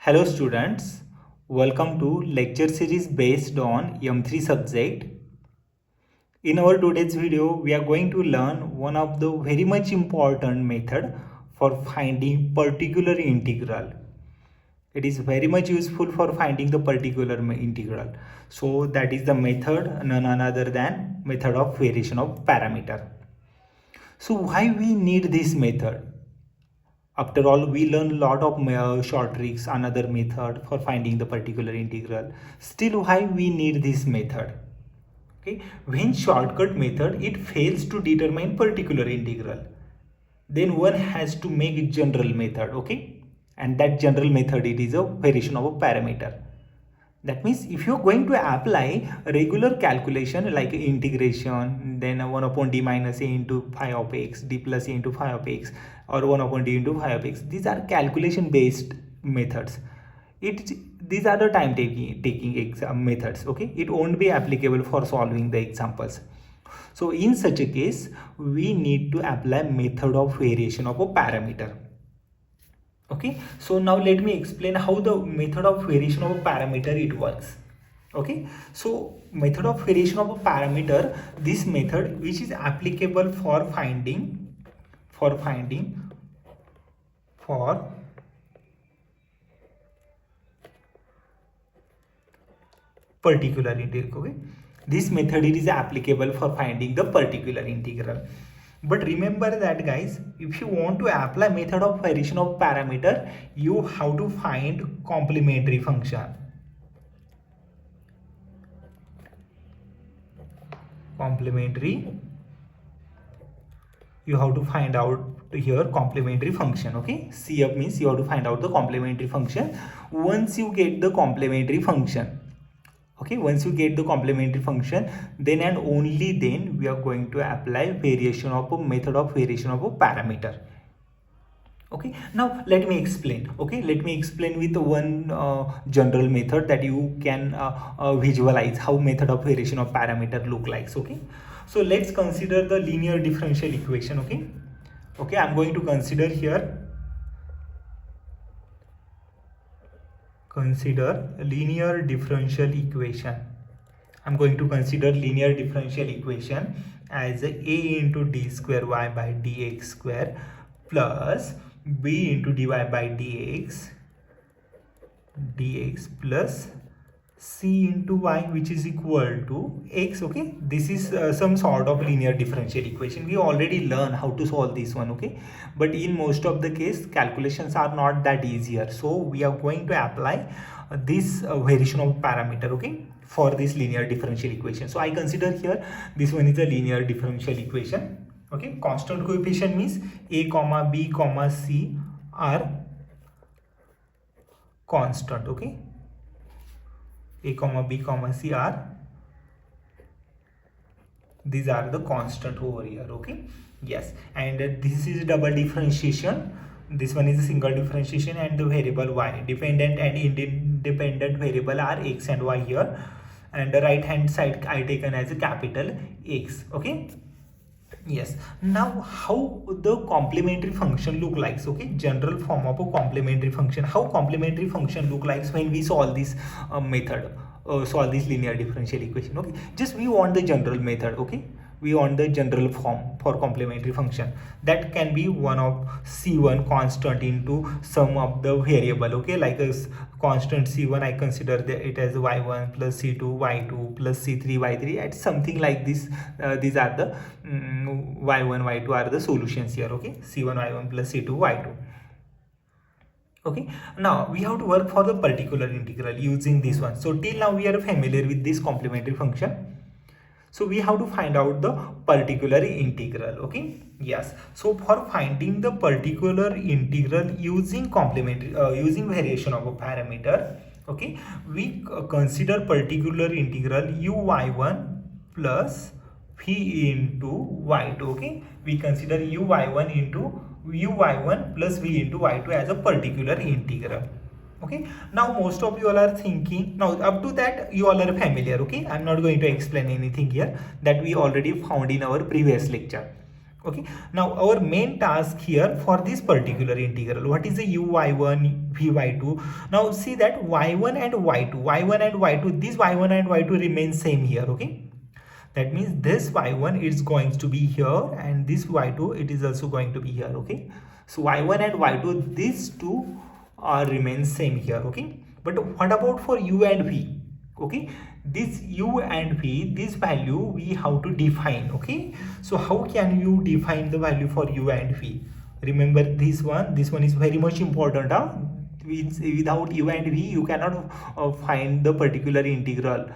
Hello students, welcome to lecture series based on M3 subject. In our today's video, we are going to learn one of the very much important method for finding particular integral. It is very much useful for finding the particular integral. So that is the method, none other than method of variation of parameter. So why we need this method? After all, we learn a lot of short tricks, another method for finding the particular integral. Still, why we need this method? Okay, when shortcut method it fails to determine particular integral, then one has to make general method. Okay, and that general method it is a variation of a parameter. That means if you're going to apply regular calculation like integration, then 1 upon d minus a into phi of x, d plus a into phi of x, or 1 upon d into phi of x, these are calculation based methods. These are the time taking exam methods. Okay, it won't be applicable for solving the examples. So in such a case, we need to apply method of variation of a parameter. Okay, so now let me explain how the method of variation of a parameter it works. Okay, so method of variation of a parameter, this method which is applicable for finding particular integral. Okay, this method it is applicable for finding the particular integral. But remember that guys, if you want to apply method of variation of parameter, you have to find complementary function. You have to find out here complementary function. Okay, CF means you have to find out the complementary function. Once you get the complementary function, okay, once you get the complementary function, then and only then we are going to apply variation of a method of variation of a parameter. Okay, now let me explain. Okay, let me explain with one general method that you can visualize how method of variation of parameter look like. Okay, so let's consider the linear differential equation. Okay, I'm going to consider here linear differential equation. I'm going to consider linear differential equation as a into d square y by dx square plus b into dy by dx plus c into y, which is equal to x. Okay, this is some sort of linear differential equation. We already learned how to solve this one. Okay, but in most of the case calculations are not that easier, so we are going to apply this variation of parameter, okay, for this linear differential equation. So I consider here this one is a linear differential equation. Okay, constant coefficient means a comma b comma c are constant. Okay, a comma b comma c are, these are the constant over here. Okay, yes, and this is double differentiation. This one is a single differentiation, and the variable y, dependent and independent variable are x and y here, and the right hand side I taken as a capital X. Okay, yes, now how the complementary function look like? Okay, general form of a complementary function. How complementary function look like when we solve this method, solve this linear differential equation? Okay, just we want the general method. Okay, we want the general form for complementary function, that can be one of c1 constant into sum of the variable. Okay, like a constant c1 I consider it as y1 plus c2 y2 plus c3 y3 at something like this. These are the y1 y2 are the solutions here. Okay, c1 y1 plus c2 y2. Okay, now we have to work for the particular integral using this one. So till now we are familiar with this complementary function. So we have to find out the particular integral. Okay, yes, so for finding the particular integral using complementary using variation of a parameter, okay, we consider particular integral uy1 plus v into y2. Okay, we consider uy1 plus v into y2 as a particular integral. Okay, now most of you all are thinking, now up to that you all are familiar. Okay, I'm not going to explain anything here, that we already found in our previous lecture. Okay, now our main task here for this particular integral, what is the uy1 vy2? Now see that y1 and y2, this y1 and y2 remain same here. Okay, that means this y1 is going to be here and this y2 it is also going to be here. Okay, so y1 and y2, these two remain same here. Okay, but what about for u and v? Okay, this u and v, this value we have to define. Okay, so how can you define the value for u and v? Remember this one is very much important. Without u and v you cannot find the particular integral.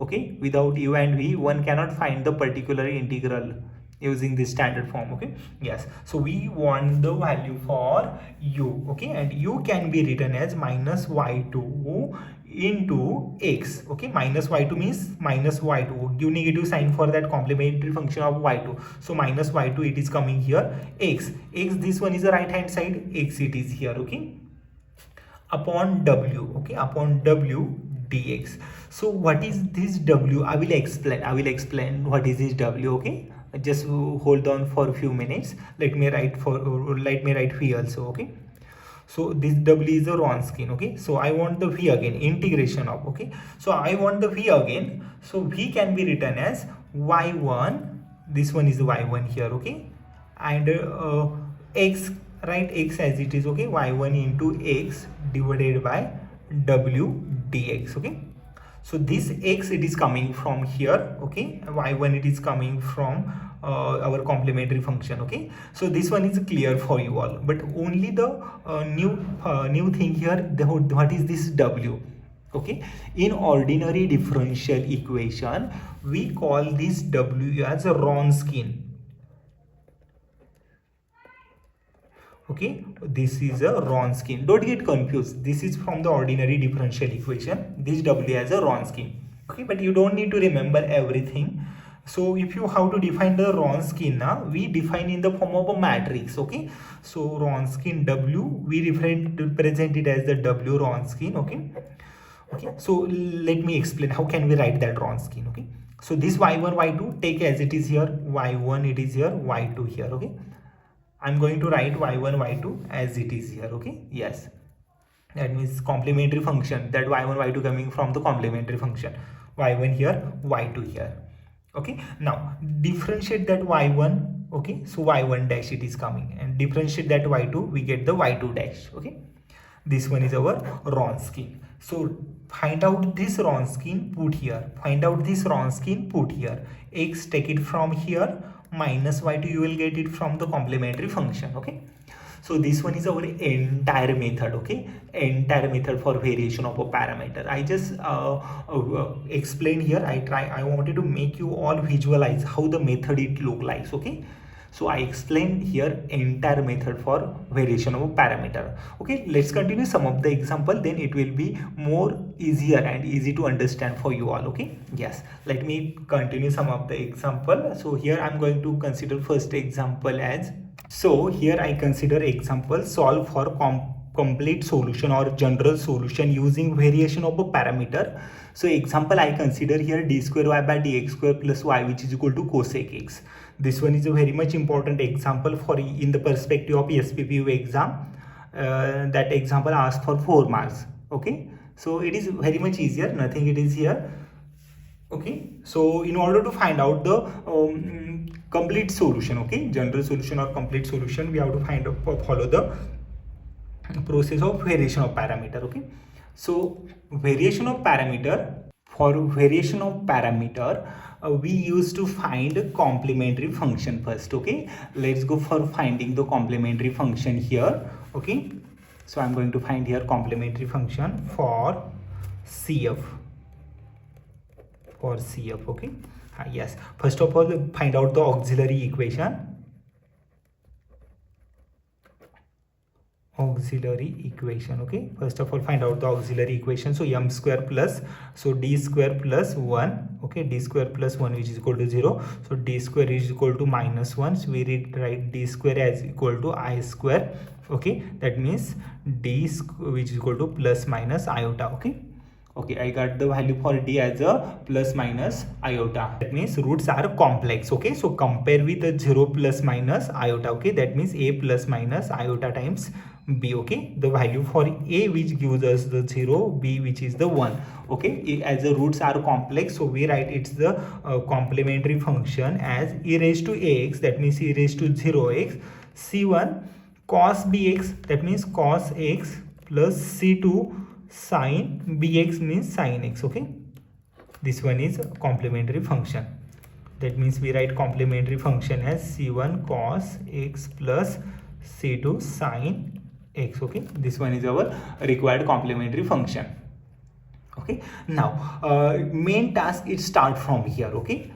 Okay, without u and v one cannot find the particular integral using this standard form. Okay, yes, so we want the value for u. Okay, and u can be written as minus y2 into x. Okay, minus y2 means minus y2, give negative sign for that complementary function of y2, so minus y2 it is coming here, x, this one is the right hand side, x it is here. Okay, upon w. Okay, upon w dx. So what is this w? I will explain what is this w. Okay, just hold on for a few minutes. Let me write v also. Okay, so this w is a Wronskian. Okay, so I want the v again, integration of. Okay, so I want the v again, so v can be written as y1, this one is y1 here. Okay, and x, write x as it is. Okay, y1 into x divided by w dx. Okay, so this x it is coming from here. Okay, y1 it is coming from our complementary function. Okay, so this one is clear for you all, but only the new thing here, what is this w? Okay, in ordinary differential equation we call this w as a Wronskian. Okay, this is a Wronskian, don't get confused, this is from the ordinary differential equation, this w as a Wronskian. Okay, but you don't need to remember everything. So if you have to define the Wronskian now, we define in the form of a matrix. Okay, so Wronskian w, we represent it as the w Wronskian. Okay, so let me explain how can we write that Wronskian. Okay, so this y1 y2 take as it is here, y1 it is here, y2 here. Okay, I'm going to write y1 y2 as it is here. Okay, yes, that means complementary function, that y1 y2 coming from the complementary function, y1 here, y2 here. Okay, now differentiate that y1. Okay, so y1 dash it is coming, and differentiate that y2, we get the y2 dash. Okay, this one is our Wronskian. So find out this Wronskian, put here, find out this Wronskian, put here, x take it from here, minus y2 you will get it from the complementary function. Okay, so this one is our entire method. Okay, entire method for variation of a parameter. I just explained here, I wanted to make you all visualize how the method it look like. Okay, so I explained here entire method for variation of a parameter. Okay, let's continue some of the example, then it will be more easier and easy to understand for you all. Okay, yes, let me continue some of the example. So here I'm going to consider first example as, so here I consider example solve for complete solution or general solution using variation of a parameter. So example I consider here d square y by dx square plus y, which is equal to cosec x. This one is a very much important example for in the perspective of SPPU exam. That example asked for 4 marks. Okay, so it is very much easier, nothing it is here. Okay, so in order to find out the complete solution, okay, general solution or complete solution, we have to follow the process of variation of parameter. Okay, so variation of parameter, for variation of parameter we used to find a complementary function first. Okay, let's go for finding the complementary function here. Okay, so I'm going to find here complementary function for CF. Okay, yes, first of all find out the auxiliary equation. Okay, first of all find out the auxiliary equation. So m square plus, so d square plus 1. Okay, d square plus 1 which is equal to 0, so d square is equal to minus 1, so we write d square as equal to I square. Okay, that means d which is equal to plus minus iota. Okay, Okay, I got the value for d as a plus minus iota. That means roots are complex. Okay, so compare with the 0 plus minus iota. Okay, that means a plus minus iota times b. Okay, the value for a which gives us the 0, b which is the 1. Okay, as the roots are complex, so we write it's the complementary function as e raised to ax, that means e raised to 0x, c1 cos bx, that means cos x, plus c2 sin bx means sin x. Okay, this one is complementary function. That means we write complementary function as c1 cos x plus c2 sin x. Okay, this one is our required complementary function. Okay, now main task it start from here. Okay,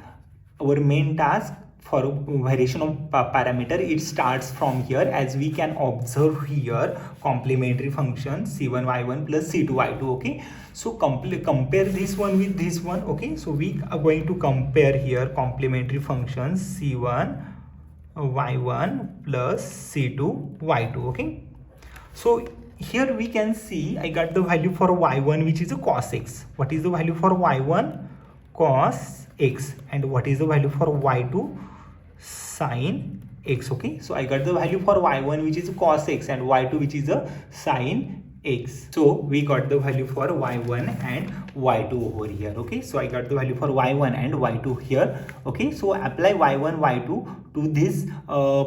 our main task for variation of parameter it starts from here, as we can observe here complementary function c1 y1 plus c2 y2. Okay, so compare this one with this one. Okay, so we are going to compare here complementary functions c1 y1 plus c2 y2. Okay, so here we can see I got the value for y1 which is a cos x. What is the value for y1? Cos x. And what is the value for y2? Sin x. Okay, so I got the value for y1 which is cos x and y2 which is a sin x. So we got the value for y1 and y2 over here. Okay, so I got the value for y1 and y2 here. Okay, so apply y1 y2 to this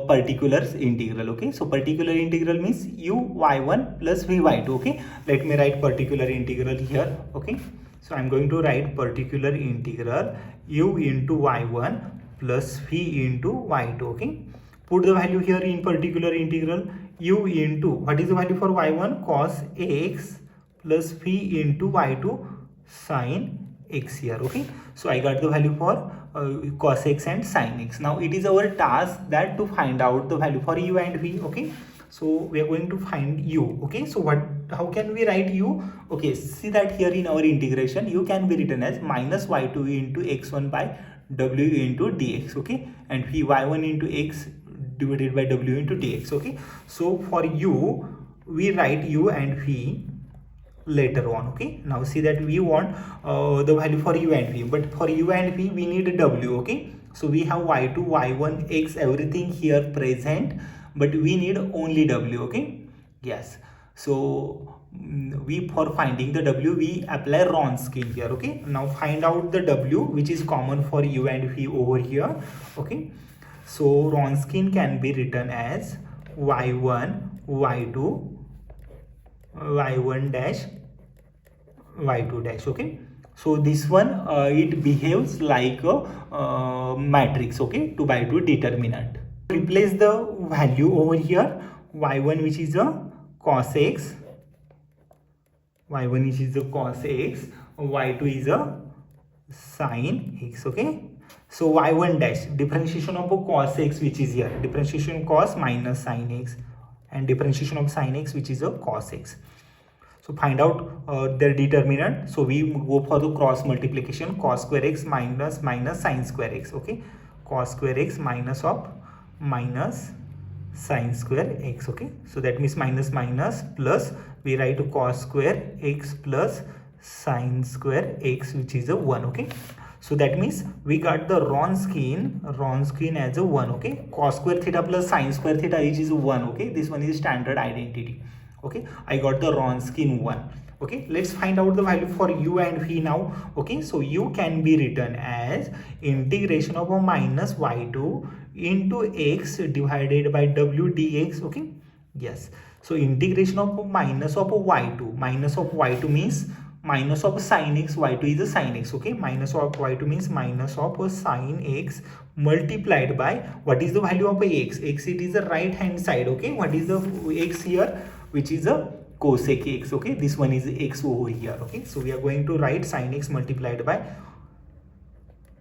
particular integral. Okay, so particular integral means u y1 plus v y2. Okay, let me write particular integral here. Okay, so I'm going to write particular integral u into y1 plus v into y2. Okay, put the value here in particular integral u into, what is the value for y1? Cos x plus v into y2 sin x here. Okay, so I got the value for cos x and sin x. Now it is our task that to find out the value for u and v. Okay, so we are going to find u. Okay, so how can we write u? Okay, see that here in our integration u can be written as minus y2 into x1 by w into dx. Okay, and v y1 into x divided by w into dx. Okay, so for u we write u and v later on. Okay, now see that we want the value for u and v, but for u and v we need w. Okay, so we have y2 y1 x everything here present, but we need only w. Okay, yes, so we for finding the w we apply Wronskian here. Okay, now find out the w which is common for u and v over here. Okay, so Wronskian can be written as y1 y2 y1 dash y2 dash. Okay, so this one it behaves like a matrix. Okay, 2 by 2 determinant. Replace the value over here, y1 which is a cos x, y1 which is a cos x, y2 is a sin x. Okay, so y1 dash differentiation of a cos x which is here, differentiation cos minus sin x, and differentiation of sin x which is a cos x. So find out their determinant. So we go for the cross multiplication, cos square x minus sin square x. Okay, cos square x minus of minus sin square x. Okay, so that means minus minus plus, we write cos square x plus sin square x which is a 1. Okay, so that means we got the Wronskian as a 1. Okay, cos square theta plus sin square theta is 1. Okay, this one is standard identity. Okay, I got the Wronskian 1. Okay, let's find out the value for u and v now. Okay, so u can be written as integration of a minus y2 into x divided by w dx. Okay, yes, so integration of minus of y2 means minus of sin x, y2 is a sin x. Okay, minus of y2 means minus of sin x multiplied by, what is the value of x? X, it is the right hand side. Okay, what is the x here? Which is a cosec x. Okay, this one is x over here. Okay, so we are going to write sin x multiplied by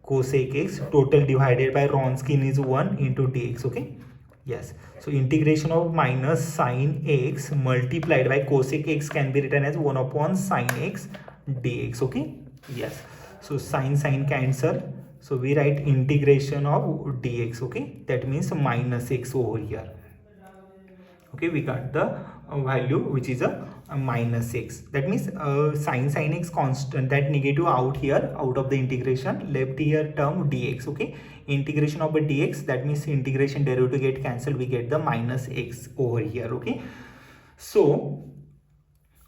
cosec x, total divided by Wronskian is 1 into dx. Okay, yes, so integration of minus sin x multiplied by cosec x can be written as 1 upon sin x dx. Okay, yes, so sin cancel, so we write integration of dx. Okay, that means minus x over here. Okay, we got the value which is a minus x. That means sin x constant, that negative out here, out of the integration, left here term dx. Okay, integration of a dx, that means integration derivative get cancelled, we get the minus x over here. Okay, so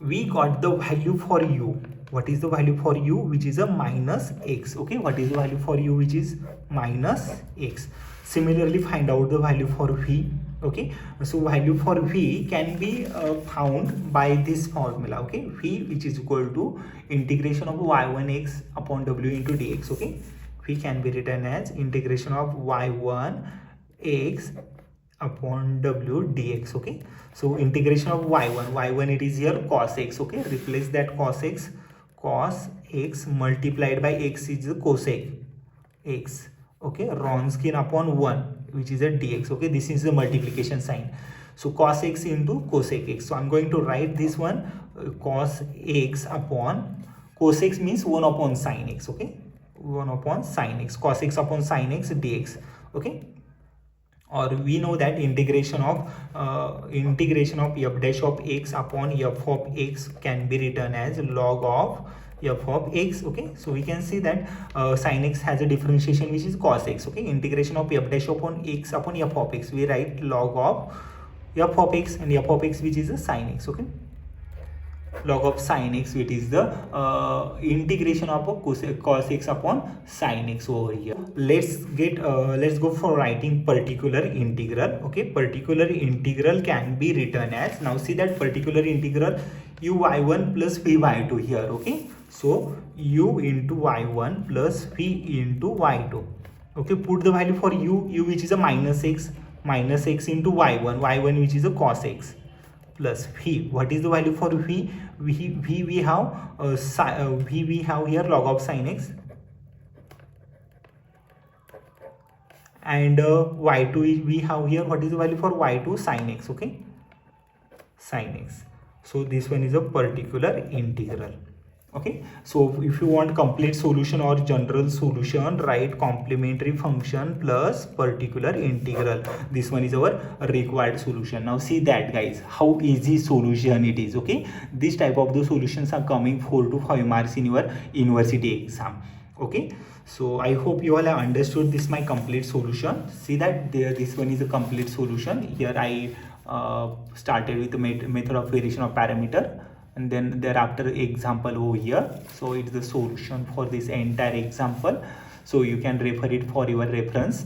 we got the value for u. What is the value for u? Which is a minus x. Okay, what is the value for u? Which is minus x. Similarly, find out the value for v. Okay, so value for v can be found by this formula. Okay, v which is equal to integration of y1x upon w into dx. Okay, v can be written as integration of y1x upon w dx. Okay, so integration of y1 it is here cos x. Okay, replace that cos x multiplied by x is the cosec x. Okay, Wronskian upon 1, which is a dx. Okay, this is the multiplication sign, so cos x into cosec x. So I'm going to write this one, cos x upon cos x means 1 upon sin x. Okay, 1 upon sin x, cos x upon sin x dx. Okay, or we know that integration of f dash of x upon f of x can be written as log of f of x. Okay, so we can see that sin x has a differentiation which is cos x. Okay, integration of f dash upon x upon f of x, we write log of f of x, and f of x which is a sin x. Okay, log of sin x, which is the integration of a cos x upon sin x over here. Let's go for writing particular integral. Okay, particular integral can be written as, now see that particular integral u y1 plus v y2 here. Okay, so u into y1 plus v into y2. Okay, put the value for u which is a minus x into y1 which is a cos x, plus v. What is the value for v? We have we have here log of sin x, and y2 we have here, what is the value for y2? Sin x. Okay, sin x. So this one is a particular integral. Okay, so if you want complete solution or general solution, write complementary function plus particular integral. This one is our required solution. Now see that, guys, how easy solution it is. Okay, this type of the solutions are coming 4 to 5 marks in your university exam. Okay, so I hope you all have understood this my complete solution. See that there, this one is a complete solution. Here I started with the method of variation of parameter, and then thereafter example over here. So it's the solution for this entire example, so you can refer it for your reference.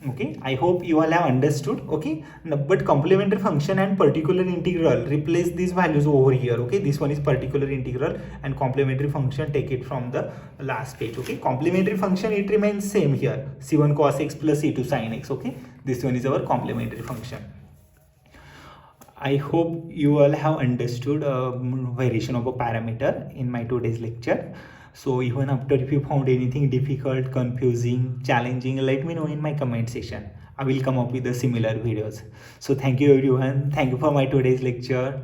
Okay, I hope you all have understood. Okay, now, but complementary function and particular integral, replace these values over here. Okay, this one is particular integral, and complementary function take it from the last page. Okay, complementary function it remains same here, c1 cos x plus c2 sin x. Okay, this one is our complementary function. I hope you all have understood variation of a parameter in my today's lecture. So even after, if you found anything difficult, confusing, challenging, let me know in my comment section. I will come up with the similar videos. So thank you everyone. Thank you for my today's lecture.